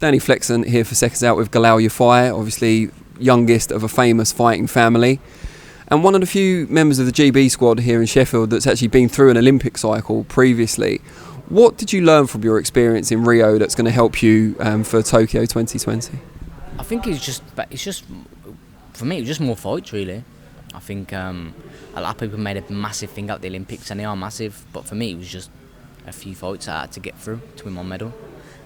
Danny Flexen here for Seconds Out with Galal Yafai, obviously youngest of a famous fighting family, and one of the few members of the GB squad here in Sheffield that's actually been through an Olympic cycle previously. What did you learn from your experience in Rio that's going to help you for Tokyo 2020? I think it's just for me, it was just more fights really. I think a lot of people made a massive thing out the Olympics, and they are massive, but for me it was just a few fights I had to get through to win my medal.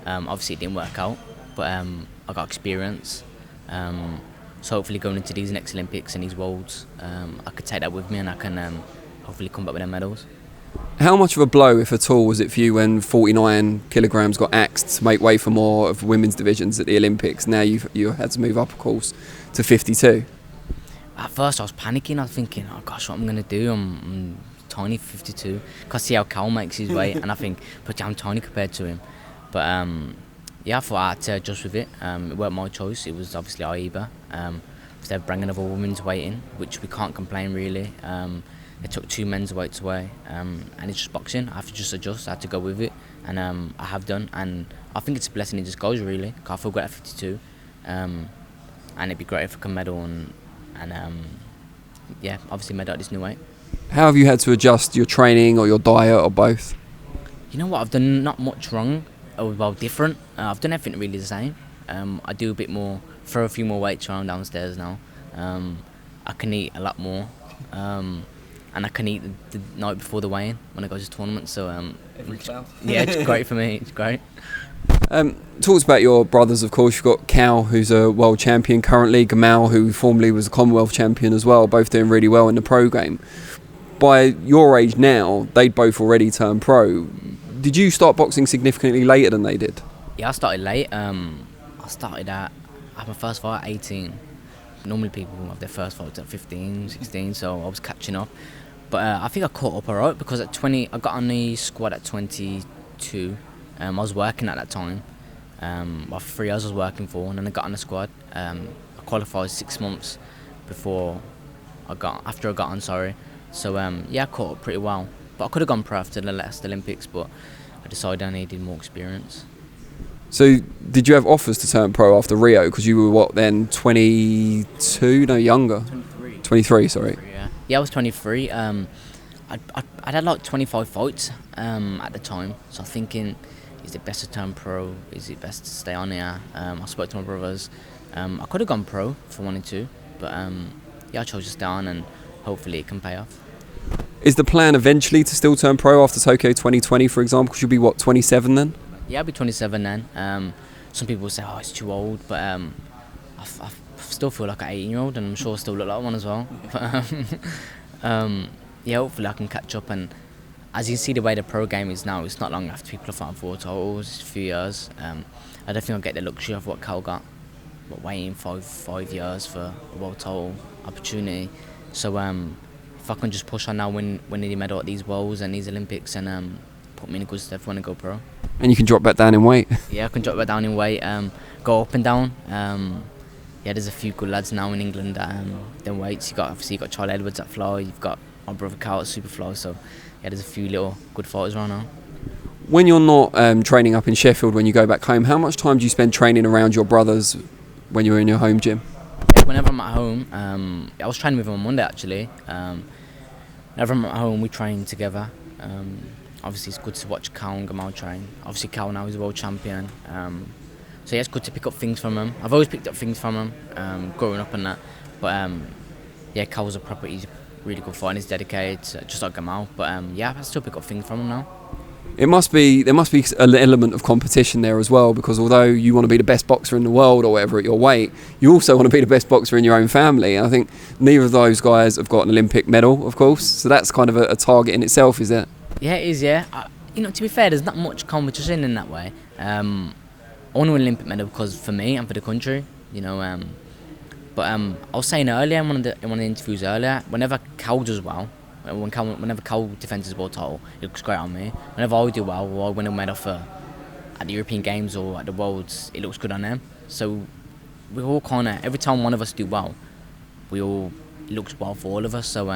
Obviously it didn't work out, but I got experience. So hopefully going into these next Olympics and these Worlds, I could take that with me, and I can hopefully come back with them medals. How much of a blow, if at all, was it for you when 49 kilograms got axed to make way for more of women's divisions at the Olympics? Now you had to move up, of course, to 52. At first I was panicking. I was thinking, oh gosh, what am I going to do? I'm tiny, 52. Cause see how Cal makes his weight, and I think, but I'm tiny compared to him. But yeah, I thought I had to adjust with it. It weren't my choice. It was obviously AIBA. They're bringing another women's weight in, which we can't complain really. They took 2 men's weights away, and it's just boxing. I have to just adjust. I had to go with it, and I have done. And I think it's a blessing in disguise really. I feel great at 52, and it'd be great if I can medal and yeah, obviously medal at this new weight. How have you had to adjust your training or your diet or both? You know what, I've done not much wrong, or well different. I've done everything really the same. I do a bit more, throw a few more weights around downstairs now. I can eat a lot more, and I can eat the night before the weigh-in when I go to tournaments. So yeah, it's great for me. It's great. Talks about your brothers, of course. You've got Cal, who's a world champion currently, Gamal, who formerly was a Commonwealth champion as well, both doing really well in the pro game. By your age now, they'd both already turned pro. Did you start boxing significantly later than they did? Yeah, I started late. I had my first fight at 18. Normally people have their first fights at 15, 16, so I was catching up. But I think I caught up alright, because at 20, I got on the squad at 22. I was working at that time. Well, 3 years I was working for, and then I got on the squad. I qualified 6 months after I got on, sorry. So yeah, I caught up pretty well. But I could have gone pro after the last Olympics, but I decided I needed more experience. So did you have offers to turn pro after Rio? Because you were what then, 22? No, younger. 23. 23, sorry. Yeah, I was 23. I'd had like 25 fights at the time, so I'm thinking, is it best to turn pro? Is it best to stay on here? I spoke to my brothers. I could have gone pro if I wanted to, but yeah, I chose to stay on, and hopefully it can pay off. Is the plan eventually to still turn pro after Tokyo 2020, for example? Because you'll be, what, 27 then? Yeah, I'll be 27 then. Some people say, oh, it's too old, but I still feel like an 18-year-old, and I'm sure I still look like one as well. But yeah, hopefully I can catch up. And as you can see, the way the pro game is now, it's not long after people are fighting for titles. It's a few years. I don't think I'll get the luxury of what Cal got, but waiting 5 years for a world title opportunity. So if I can just push on now, win the medal at these Worlds and these Olympics, and put me in a good stead when I go pro. And you can drop back down in weight. Yeah, I can drop back down in weight, go up and down. Yeah, there's a few good lads now in England that them weights. You've got Charlie Edwards at fly, you've got my brother Cal at super fly. So yeah, there's a few little good fighters around now. When you're not training up in Sheffield, when you go back home, how much time do you spend training around your brothers when you're in your home gym? Yeah, whenever I'm at home, I was training with them on Monday actually. Whenever I'm at home, we train together. Obviously, it's good to watch Cal and Gamal train. Obviously, Cal now is a world champion. So yeah, it's good to pick up things from him. I've always picked up things from him, growing up and that. But yeah, Cal's he's a really good fighter, he's dedicated, just like Gamal. But yeah, I still pick up things from him now. There must be an element of competition there as well, because although you want to be the best boxer in the world or whatever at your weight, you also want to be the best boxer in your own family. And I think neither of those guys have got an Olympic medal, of course. So that's kind of a target in itself, is it? Yeah, it is, yeah. To be fair, there's not much competition in that way. I want an Olympic medal because for me and for the country, But I was saying earlier in one of the interviews earlier, whenever Cal does well, whenever Cal defends his world title, it looks great on me. Whenever I do well, or I win a medal at the European Games or at the Worlds, it looks good on them. So we all kind of, every time one of us do well, it looks well for all of us. So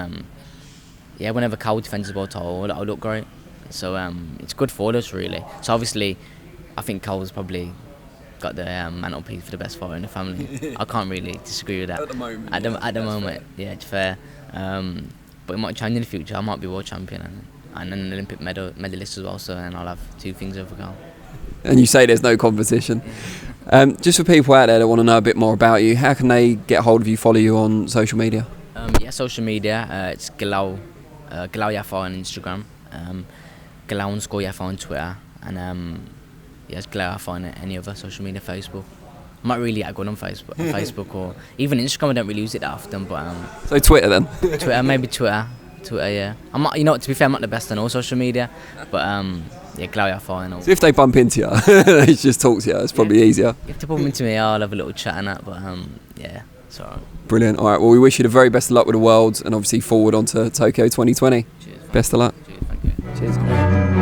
yeah, whenever Cal defends his world title, I'll look great. So it's good for us really. So obviously, I think Cal's probably got the mantelpiece for the best fighter in the family. I can't really disagree with that. At the moment. At the moment, yeah, it's fair. But it might change in the future. I might be world champion and an Olympic medalist as well. So and I'll have two things over Gal. And you say there's no competition. Just for people out there that want to know a bit more about you, how can they get hold of you, follow you on social media? Yeah, social media. It's Galal Yafai on Instagram. Galal_Yafai on Twitter. And yeah, it's Galal Yafai on any other social media, Facebook. I'm not really that good on Facebook, or even Instagram. I don't really use it that often. But So Twitter then? Twitter, maybe Twitter, yeah. I'm not, you know, to be fair, I'm not the best on all social media, but yeah, Galal Yafai and all. So if they bump into you, they just talk to you, it's probably easier. If they bump into me, I'll have a little chat and that, but yeah, it's alright. Brilliant. All right, well, we wish you the very best of luck with the Worlds and obviously forward on to Tokyo 2020. Cheers. Best of luck. Cheers, thank you. Cheers.